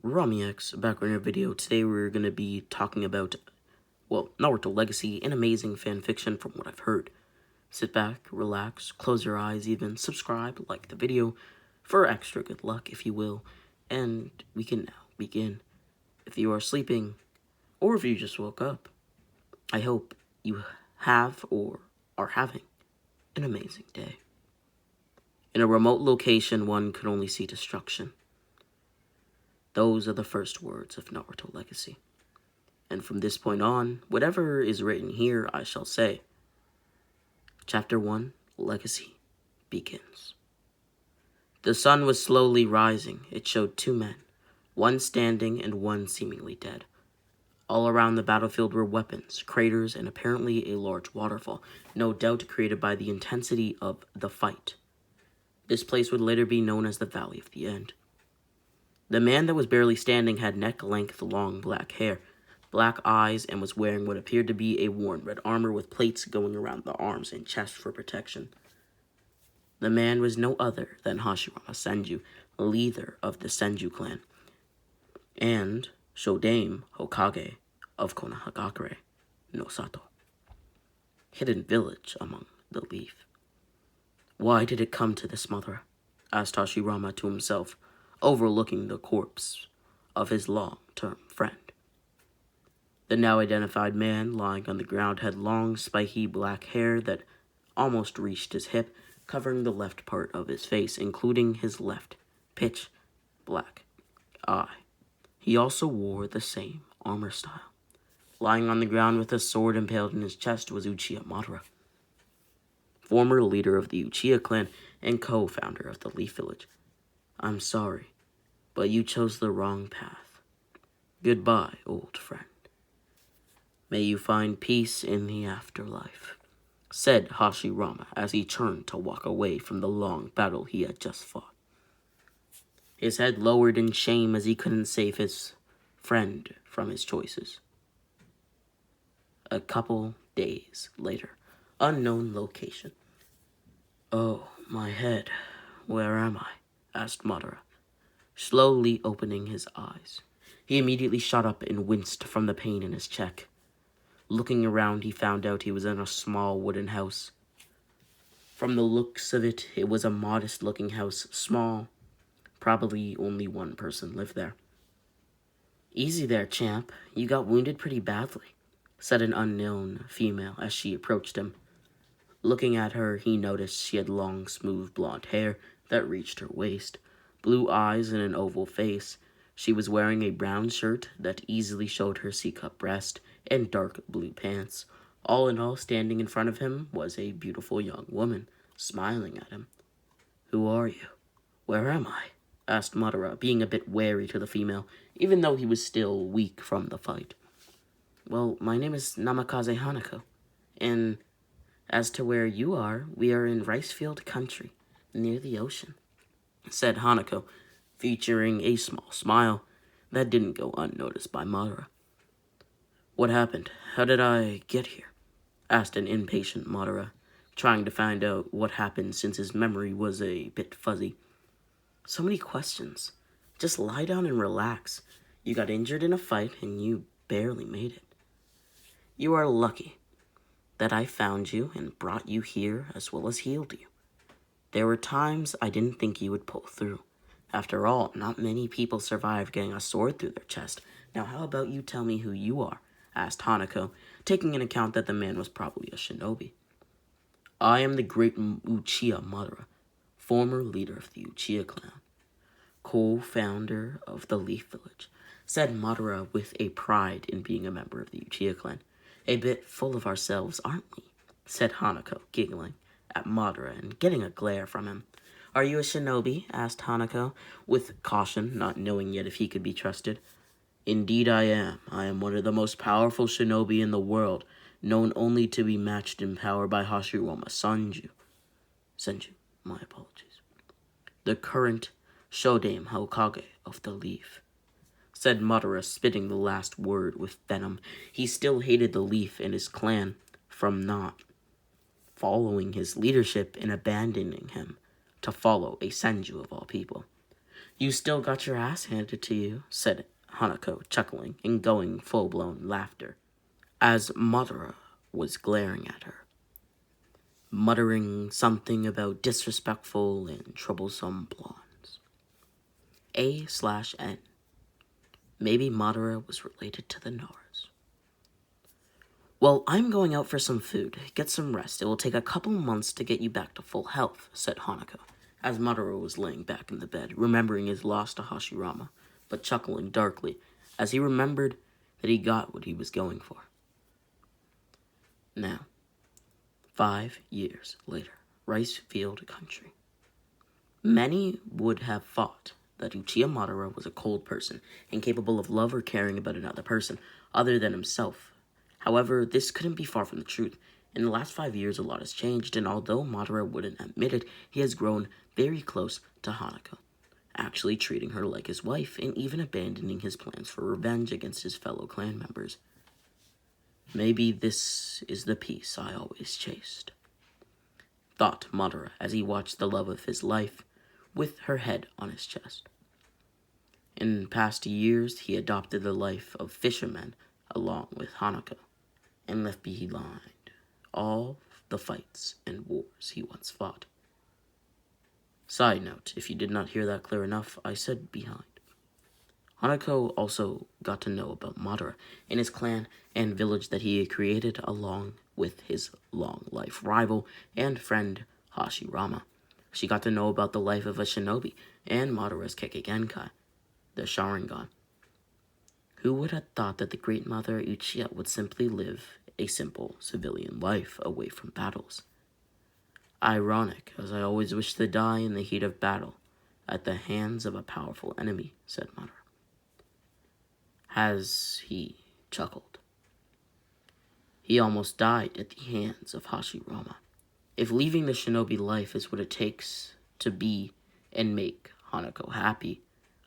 RamiX, back on our video. Today we're going to be talking about, Naruto Legacy, an amazing fan fiction from what I've heard. Sit back, relax, close your eyes even, subscribe, like the video, for extra good luck if you will, and we can now begin. If you are sleeping, or if you just woke up, I hope you have or are having an amazing day. In a remote location, one could only see destruction. Those are the first words of Naruto Legacy. And from this point on, whatever is written here, I shall say. Chapter 1, Legacy, begins. The sun was slowly rising. It showed two men, one standing and one seemingly dead. All around the battlefield were weapons, craters, and apparently a large waterfall, no doubt created by the intensity of the fight. This place would later be known as the Valley of the End. The man that was barely standing had neck-length long black hair, black eyes, and was wearing what appeared to be a worn red armor with plates going around the arms and chest for protection. The man was no other than Hashirama Senju, leader of the Senju clan, and Shodame Hokage of Konohagakure no Sato, hidden village among the leaf. Why did it come to this, Madara? Asked Hashirama to himself, overlooking the corpse of his long-term friend. The now-identified man lying on the ground had long, spiky black hair that almost reached his hip, covering the left part of his face, including his left pitch black eye. He also wore the same armor style. Lying on the ground with a sword impaled in his chest was Uchiha Madara, former leader of the Uchiha clan and co-founder of the Leaf Village. I'm sorry, but you chose the wrong path. Goodbye, old friend. May you find peace in the afterlife, said Hashirama as he turned to walk away from the long battle he had just fought. His head lowered in shame as he couldn't save his friend from his choices. A couple days later, unknown location. Oh, my head. Where am I? Asked Madara, slowly opening his eyes. He immediately shot up and winced from the pain in his cheek. Looking around, he found out he was in a small wooden house. From the looks of it, it was a modest-looking house, small. Probably only one person lived there. Easy there, champ. You got wounded pretty badly, said an unknown female as she approached him. Looking at her, he noticed she had long, smooth blonde hair that reached her waist, blue eyes, and an oval face. She was wearing a brown shirt that easily showed her C-cup breast and dark blue pants. All in all, standing in front of him was a beautiful young woman, smiling at him. Who are you? Where am I? Asked Madara, being a bit wary to the female, even though he was still weak from the fight. Well, my name is Namikaze Hanako, and as to where you are, we are in Ricefield Country, near the ocean, said Hanako, featuring a small smile that didn't go unnoticed by Madara. What happened? How did I get here? Asked an impatient Madara, trying to find out what happened since his memory was a bit fuzzy. So many questions. Just lie down and relax. You got injured in a fight and you barely made it. You are lucky that I found you and brought you here as well as healed you. There were times I didn't think you would pull through. After all, not many people survive getting a sword through their chest. Now how about you tell me who you are? Asked Hanako, taking into account that the man was probably a shinobi. I am the great Uchiha Madara, former leader of the Uchiha clan, co-founder of the Leaf Village, said Madara with a pride in being a member of the Uchiha clan. A bit full of ourselves, aren't we? Said Hanako, giggling at Madara and getting a glare from him. Are you a shinobi? Asked Hanako, with caution, not knowing yet if he could be trusted. Indeed I am. I am one of the most powerful shinobi in the world, known only to be matched in power by Hashirama Senju, my apologies. The current Shodame Hokage of the Leaf, said Madara, spitting the last word with venom. He still hated the Leaf and his clan from not following his leadership and abandoning him to follow a Senju of all people. You still got your ass handed to you, said Hanako, chuckling and going full-blown laughter, as Madara was glaring at her, muttering something about disrespectful and troublesome blondes. A/N. Maybe Madara was related to the Nars. Well, I'm going out for some food. Get some rest. It will take a couple months to get you back to full health, said Hanako, as Madara was laying back in the bed, remembering his loss to Hashirama, but chuckling darkly as he remembered that he got what he was going for. Now, 5 years later, Rice Field Country. Many would have thought that Uchiha Madara was a cold person, incapable of love or caring about another person other than himself. However, this couldn't be far from the truth. In the last 5 years, a lot has changed, and although Madara wouldn't admit it, he has grown very close to Hanako, actually treating her like his wife and even abandoning his plans for revenge against his fellow clan members. Maybe this is the peace I always chased, thought Madara as he watched the love of his life with her head on his chest. In past years, he adopted the life of fishermen along with Hanako, and left behind all the fights and wars he once fought. Side note, if you did not hear that clear enough, I said behind. Hanako also got to know about Madara and his clan and village that he had created along with his long-life rival and friend Hashirama. She got to know about the life of a shinobi and Madara's Kekkei, the Sharingan. Who would have thought that the great mother Uchiha would simply live a simple civilian life away from battles? Ironic, as I always wished to die in the heat of battle at the hands of a powerful enemy, said Madara. As he chuckled. He almost died at the hands of Hashirama. If leaving the shinobi life is what it takes to be and make Hanako happy,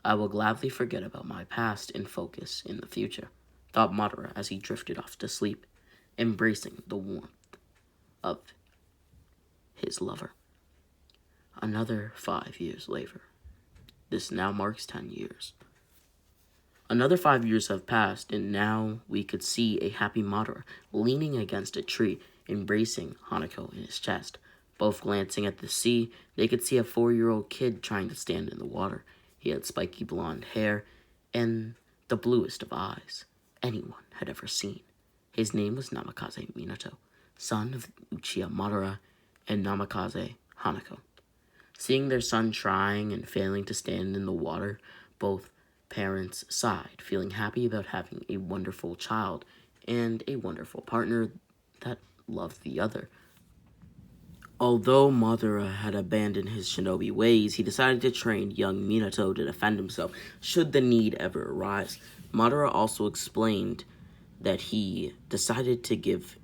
I will gladly forget about my past and focus in the future, thought Madara as he drifted off to sleep, embracing the warmth of his lover. Another 5 years later. This now marks 10 years. Another 5 years have passed, and now we could see a happy Madara leaning against a tree, embracing Hanako in his chest. Both glancing at the sea, they could see a 4-year-old kid trying to stand in the water. He had spiky blonde hair and the bluest of eyes anyone had ever seen. His name was Namikaze Minato, son of Uchiha Madara and Namikaze Hanako. Seeing their son trying and failing to stand in the water, both parents sighed, feeling happy about having a wonderful child and a wonderful partner that loved the other. Although Madara had abandoned his shinobi ways, he decided to train young Minato to defend himself should the need ever arise. Madara also explained that he decided to give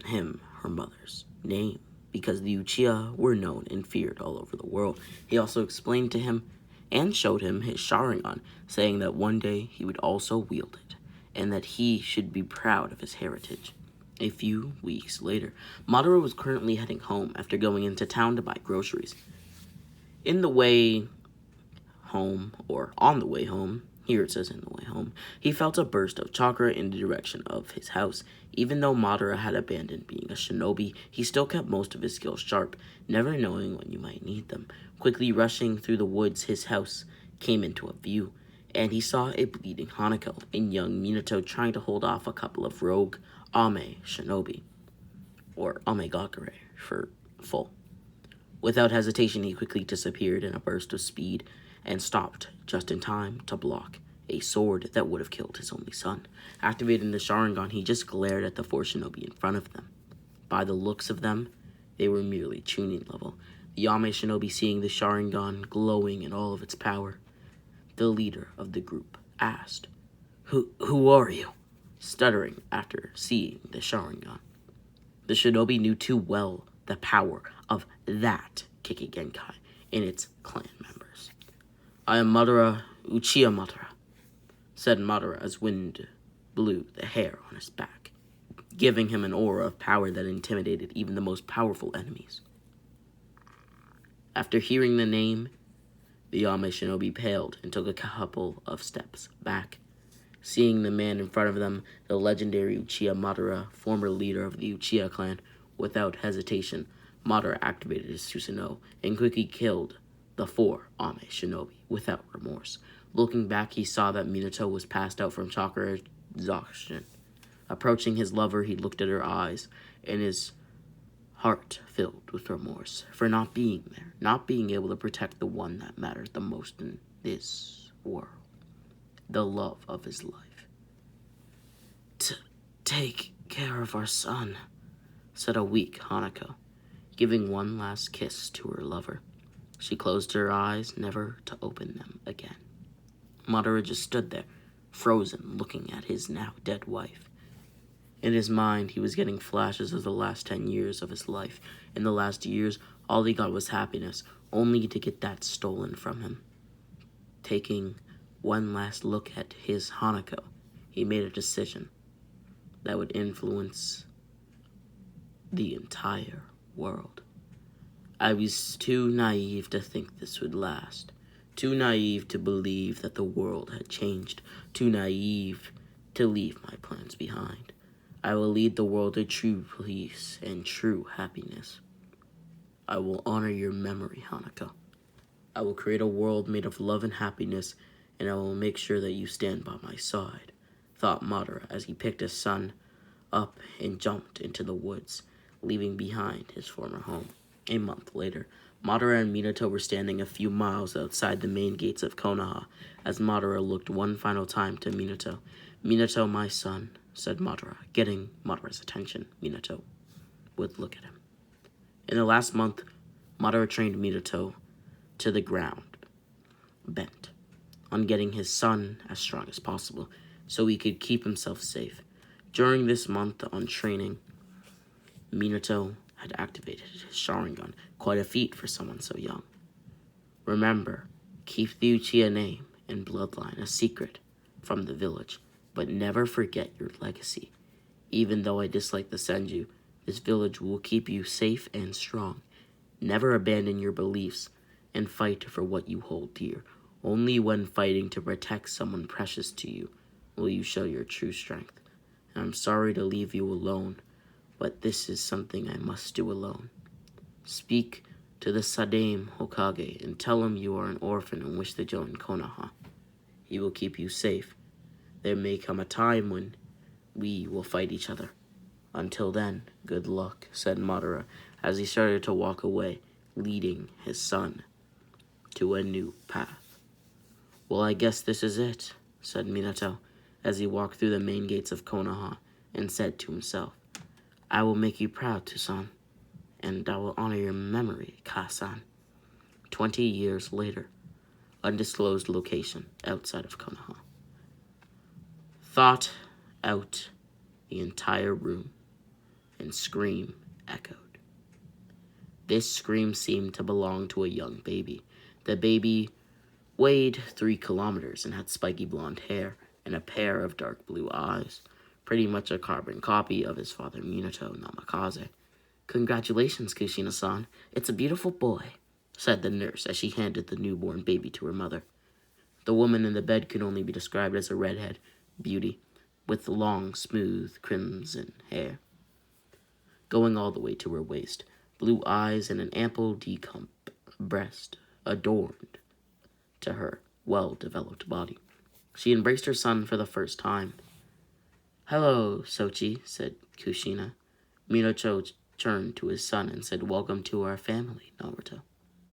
him her mother's name because the Uchiha were known and feared all over the world. He also explained to him and showed him his Sharingan, saying that one day he would also wield it, and that he should be proud of his heritage. A few weeks later, Madara was currently heading home after going into town to buy groceries. In the way home, or on the way home, here it says in the way home, he felt a burst of chakra in the direction of his house. Even though Madara had abandoned being a shinobi, he still kept most of his skills sharp, never knowing when you might need them. Quickly rushing through the woods, his house came into a view, and he saw a bleeding Hanako and young Minato trying to hold off a couple of rogue Ame shinobi, or Amegakure for full. Without hesitation, he quickly disappeared in a burst of speed and stopped just in time to block a sword that would have killed his only son. Activating the Sharingan, he just glared at the 4 shinobi in front of them. By the looks of them, they were merely tuning level. The Yame shinobi, seeing the Sharingan glowing in all of its power, the leader of the group asked, Who are you?" stuttering after seeing the Sharingan. The shinobi knew too well the power of that Kekkei in its clan members. "I am Madara, Uchiha Madara," said Madara as wind blew the hair on his back, giving him an aura of power that intimidated even the most powerful enemies. After hearing the name, The Ame shinobi paled and took a couple of steps back. Seeing the man in front of them, the legendary Uchiha Madara, former leader of the Uchiha clan, without hesitation, Madara activated his Susanoo and quickly killed the 4 Ame shinobi without remorse. Looking back, he saw that Minato was passed out from chakra exhaustion. Approaching his lover, he looked at her eyes, and his heart filled with remorse for not being there, not being able to protect the one that mattered the most in this world, the love of his life. Take care of our son, said a weak Hanako, giving one last kiss to her lover. She closed her eyes, never to open them again. Madara just stood there, frozen, looking at his now dead wife. In his mind, he was getting flashes of the last 10 years of his life. In the last years, all he got was happiness, only to get that stolen from him. Taking one last look at his Hanako, he made a decision that would influence the entire world. I was too naive to think this would last. Too naive to believe that the world had changed. Too naive to leave my plans behind. I will lead the world to true peace and true happiness. I will honor your memory, Hanako. I will create a world made of love and happiness, and I will make sure that you stand by my side, thought Madara as he picked his son up and jumped into the woods, leaving behind his former home. A month later, Madara and Minato were standing a few miles outside the main gates of Konoha as Madara looked one final time to Minato. Minato, my son, said Madara, getting Madara's attention. Minato would look at him. In the last month, Madara trained Minato to the ground, bent on getting his son as strong as possible so he could keep himself safe. During this month on training, Minato had activated his Sharingan, quite a feat for someone so young. Remember, keep the Uchiha name and bloodline a secret from the village, but never forget your legacy. Even though I dislike the Senju, this village will keep you safe and strong. Never abandon your beliefs and fight for what you hold dear. Only when fighting to protect someone precious to you will you show your true strength. And I'm sorry to leave you alone, but this is something I must do alone. Speak to the Sadame Hokage and tell him you are an orphan and wish to join Konoha. He will keep you safe. There may come a time when we will fight each other. Until then, good luck, said Madara as he started to walk away, leading his son to a new path. Well, I guess this is it, said Minato as he walked through the main gates of Konoha and said to himself, I will make you proud, Tusan, and I will honor your memory, Ka-san. 20 years later, undisclosed location outside of Konoha. Thought out the entire room, and scream echoed. This scream seemed to belong to a young baby. The baby weighed 3 kilometers and had spiky blonde hair and a pair of dark blue eyes, pretty much a carbon copy of his father Minato Namikaze. Congratulations, Kushina-san. It's a beautiful boy, said the nurse as she handed the newborn baby to her mother. The woman in the bed could only be described as a redhead beauty with long, smooth, crimson hair going all the way to her waist, blue eyes, and an ample decump breast adorned to her well-developed body. She embraced her son for the first time. Hello, Sochi, said Kushina. Minato turned to his son and said, Welcome to our family, Naruto.